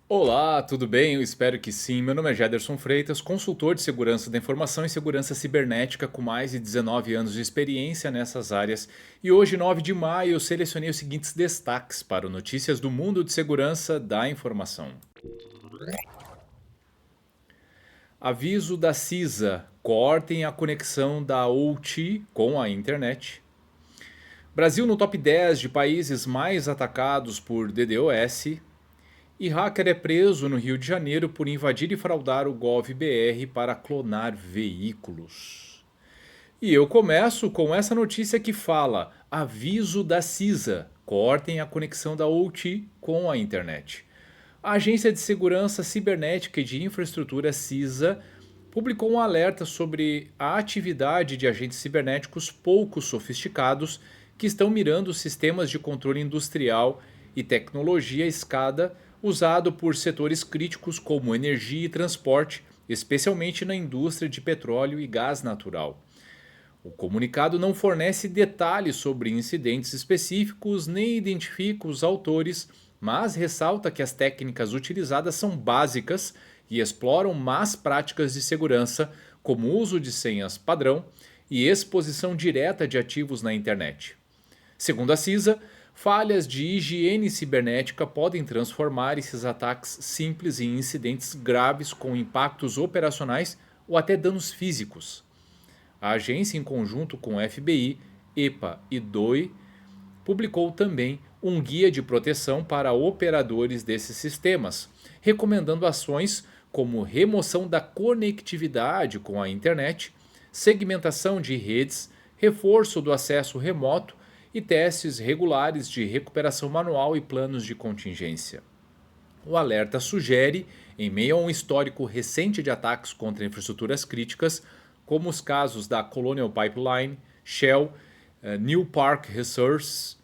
Olá, tudo bem? Eu espero que sim. Meu nome é Jaderson Freitas, consultor de segurança da informação e segurança cibernética com mais de 19 anos de experiência nessas áreas. E hoje, 9 de maio, eu selecionei os seguintes destaques para o Notícias do Mundo de Segurança da Informação. Aviso da CISA: cortem a conexão da OT com a internet. Brasil no top 10 de países mais atacados por DDoS. E hacker é preso no Rio de Janeiro por invadir e fraudar o Gov.br para clonar veículos. E eu começo com essa notícia que fala: aviso da CISA: cortem a conexão da OT com a internet. A Agência de Segurança Cibernética e de Infraestrutura CISA publicou um alerta sobre a atividade de agentes cibernéticos pouco sofisticados que estão mirando sistemas de controle industrial e tecnologia SCADA usado por setores críticos como energia e transporte, especialmente na indústria de petróleo e gás natural. O comunicado não fornece detalhes sobre incidentes específicos nem identifica os autores, mas ressalta que as técnicas utilizadas são básicas e exploram más práticas de segurança, como uso de senhas padrão e exposição direta de ativos na internet. Segundo a CISA, falhas de higiene cibernética podem transformar esses ataques simples em incidentes graves com impactos operacionais ou até danos físicos. A agência, em conjunto com o FBI, EPA e DOI, publicou também um guia de proteção para operadores desses sistemas, recomendando ações como remoção da conectividade com a internet, segmentação de redes, reforço do acesso remoto e testes regulares de recuperação manual e planos de contingência. O alerta sugere, em meio a um histórico recente de ataques contra infraestruturas críticas, como os casos da Colonial Pipeline, Shell, New Park Resources,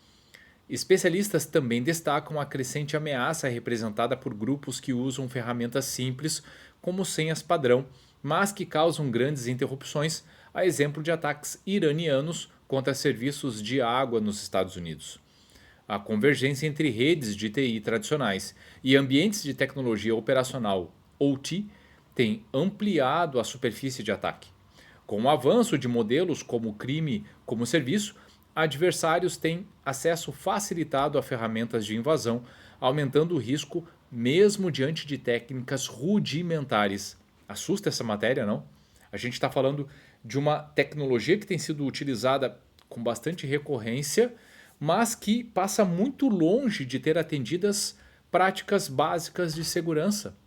especialistas também destacam a crescente ameaça representada por grupos que usam ferramentas simples como senhas padrão, mas que causam grandes interrupções, a exemplo de ataques iranianos contra serviços de água nos Estados Unidos. A convergência entre redes de TI tradicionais e ambientes de tecnologia operacional OT tem ampliado a superfície de ataque. Com o avanço de modelos como crime como serviço, adversários têm acesso facilitado a ferramentas de invasão, aumentando o risco mesmo diante de técnicas rudimentares. Assusta essa matéria, não? A gente está falando de uma tecnologia que tem sido utilizada com bastante recorrência, mas que passa muito longe de ter atendidas práticas básicas de segurança.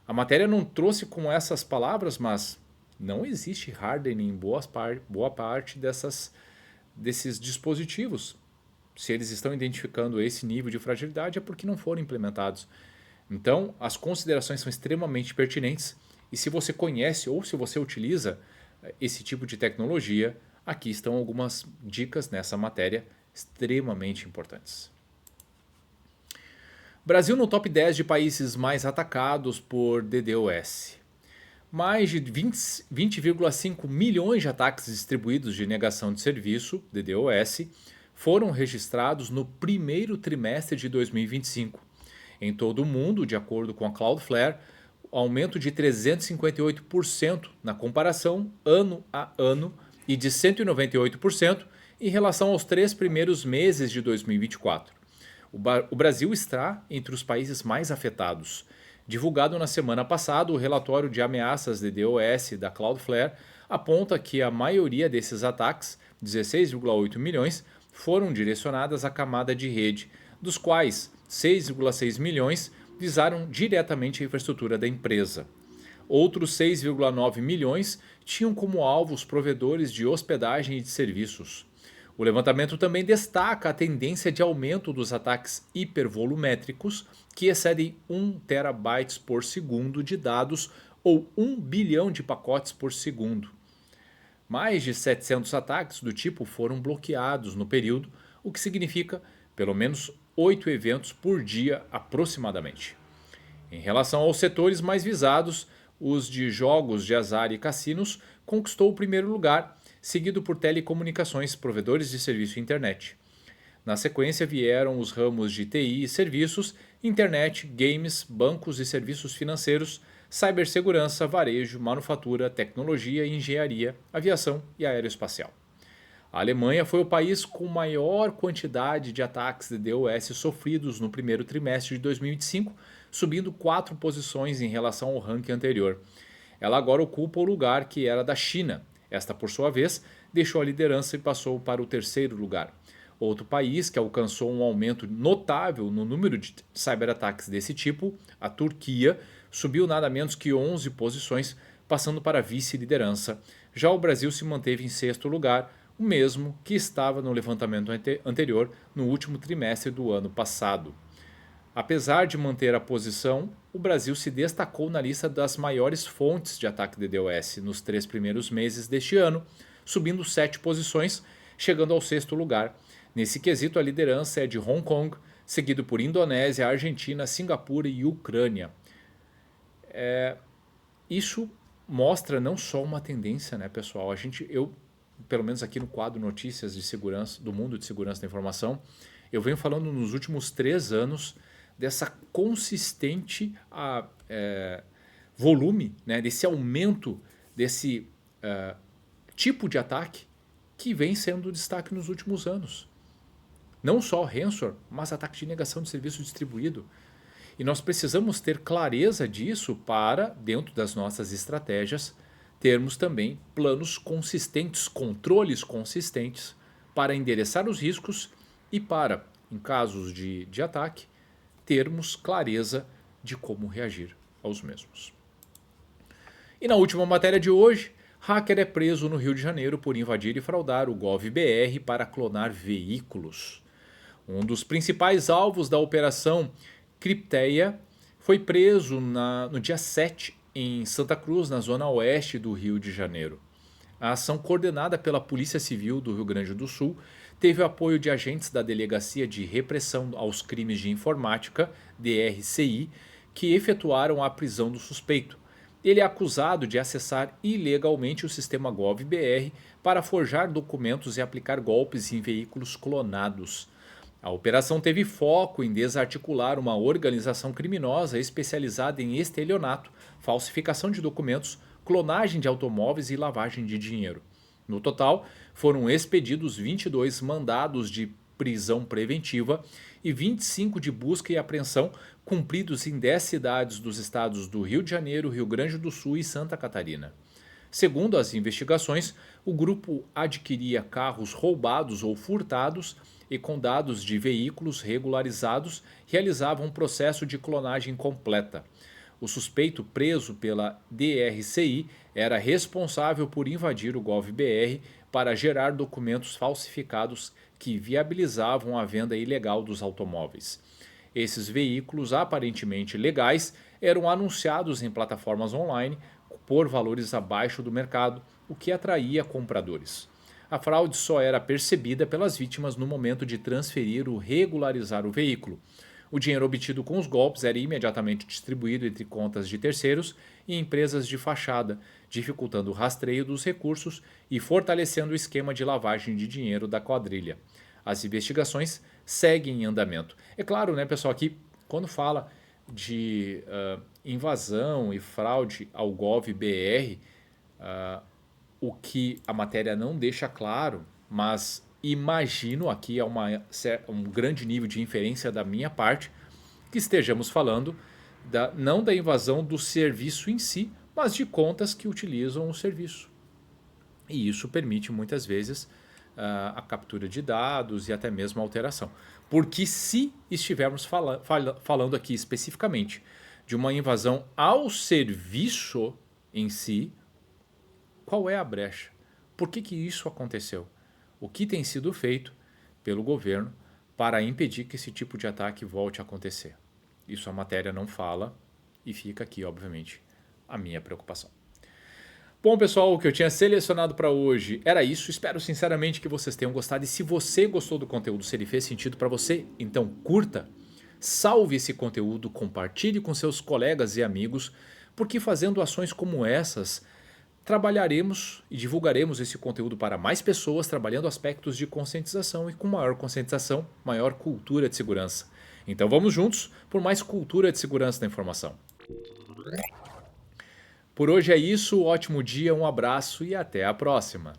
A matéria não trouxe com essas palavras, mas não existe hardening em boa parte desses dispositivos. Se eles estão identificando esse nível de fragilidade é porque não foram implementados. Então, as considerações são extremamente pertinentes e se você conhece ou se você utiliza esse tipo de tecnologia, aqui estão algumas dicas nessa matéria extremamente importantes. Brasil no top 10 de países mais atacados por DDoS. Mais de 20,5 milhões de ataques distribuídos de negação de serviço, DDoS, foram registrados no primeiro trimestre de 2025. Em todo o mundo, de acordo com a Cloudflare, aumento de 358% na comparação ano a ano e de 198% em relação aos 3 primeiros meses de 2024. O Brasil está entre os países mais afetados. Divulgado na semana passada, o relatório de ameaças de DDoS da Cloudflare aponta que a maioria desses ataques, 16,8 milhões, foram direcionadas à camada de rede, dos quais 6,6 milhões visaram diretamente a infraestrutura da empresa. Outros 6,9 milhões tinham como alvo os provedores de hospedagem e de serviços. O levantamento também destaca a tendência de aumento dos ataques hipervolumétricos, que excedem 1 terabytes por segundo de dados ou 1 bilhão de pacotes por segundo. Mais de 700 ataques do tipo foram bloqueados no período, o que significa pelo menos 8 eventos por dia aproximadamente. Em relação aos setores mais visados, os de jogos de azar e cassinos conquistou o primeiro lugar, seguido por telecomunicações, provedores de serviço e internet. Na sequência vieram os ramos de TI e serviços internet, games, bancos e serviços financeiros, cibersegurança, varejo, manufatura, tecnologia, engenharia, aviação e aeroespacial. A Alemanha foi o país com maior quantidade de ataques de DOS sofridos no primeiro trimestre de 2025, subindo 4 posições em relação ao ranking anterior. Ela agora ocupa o lugar que era da China. Esta, por sua vez, deixou a liderança e passou para o terceiro lugar. Outro país que alcançou um aumento notável no número de cyberataques desse tipo, a Turquia, subiu nada menos que 11 posições, passando para a vice-liderança. Já o Brasil se manteve em sexto lugar, o mesmo que estava no levantamento anterior no último trimestre do ano passado. Apesar de manter a posição, o Brasil se destacou na lista das maiores fontes de ataque de DDoS nos 3 primeiros meses deste ano, subindo 7 posições, chegando ao sexto lugar. Nesse quesito, a liderança é de Hong Kong, seguido por Indonésia, Argentina, Singapura e Ucrânia. Isso mostra não só uma tendência, né, pessoal? Eu, pelo menos aqui no quadro Notícias de Segurança, do Mundo de Segurança da Informação, eu venho falando nos últimos 3 anos dessa consistente volume, né, desse aumento desse tipo de ataque que vem sendo destaque nos últimos anos. Não só ransomware, mas ataque de negação de serviço distribuído. E nós precisamos ter clareza disso para, dentro das nossas estratégias, termos também planos consistentes, controles consistentes para endereçar os riscos e para, em casos de ataque, termos clareza de como reagir aos mesmos. E na última matéria de hoje, hacker é preso no Rio de Janeiro por invadir e fraudar o GovBR para clonar veículos. Um dos principais alvos da operação Cripteia foi preso no dia 7 em Santa Cruz, na zona oeste do Rio de Janeiro. A ação, coordenada pela Polícia Civil do Rio Grande do Sul, teve o apoio de agentes da Delegacia de Repressão aos Crimes de Informática, DRCI, que efetuaram a prisão do suspeito. Ele é acusado de acessar ilegalmente o sistema GovBR para forjar documentos e aplicar golpes em veículos clonados. A operação teve foco em desarticular uma organização criminosa especializada em estelionato, falsificação de documentos, clonagem de automóveis e lavagem de dinheiro. No total, foram expedidos 22 mandados de prisão preventiva e 25 de busca e apreensão, cumpridos em 10 cidades dos estados do Rio de Janeiro, Rio Grande do Sul e Santa Catarina. Segundo as investigações, o grupo adquiria carros roubados ou furtados e, com dados de veículos regularizados, realizava um processo de clonagem completa. O suspeito, preso pela DRCI, era responsável por invadir o GovBR para gerar documentos falsificados que viabilizavam a venda ilegal dos automóveis. Esses veículos aparentemente legais eram anunciados em plataformas online por valores abaixo do mercado, o que atraía compradores. A fraude só era percebida pelas vítimas no momento de transferir ou regularizar o veículo. O dinheiro obtido com os golpes era imediatamente distribuído entre contas de terceiros e empresas de fachada, dificultando o rastreio dos recursos e fortalecendo o esquema de lavagem de dinheiro da quadrilha. As investigações seguem em andamento. É claro, né, pessoal, que quando fala de invasão e fraude ao GovBR, o que a matéria não deixa claro, mas imagino, aqui é um grande nível de inferência da minha parte, que estejamos falando não da invasão do serviço em si, mas de contas que utilizam o serviço. E isso permite muitas vezes a captura de dados e até mesmo a alteração. Porque se estivermos falando aqui especificamente de uma invasão ao serviço em si, qual é a brecha? Por que isso aconteceu? O que tem sido feito pelo governo para impedir que esse tipo de ataque volte a acontecer? Isso a matéria não fala e fica aqui, obviamente, a minha preocupação. Bom, pessoal, o que eu tinha selecionado para hoje era isso. Espero sinceramente que vocês tenham gostado. E se você gostou do conteúdo, se ele fez sentido para você, então curta, salve esse conteúdo, compartilhe com seus colegas e amigos, porque fazendo ações como essas, trabalharemos e divulgaremos esse conteúdo para mais pessoas, trabalhando aspectos de conscientização e com maior conscientização, maior cultura de segurança. Então vamos juntos por mais cultura de segurança da informação. Por hoje é isso, ótimo dia, um abraço e até a próxima.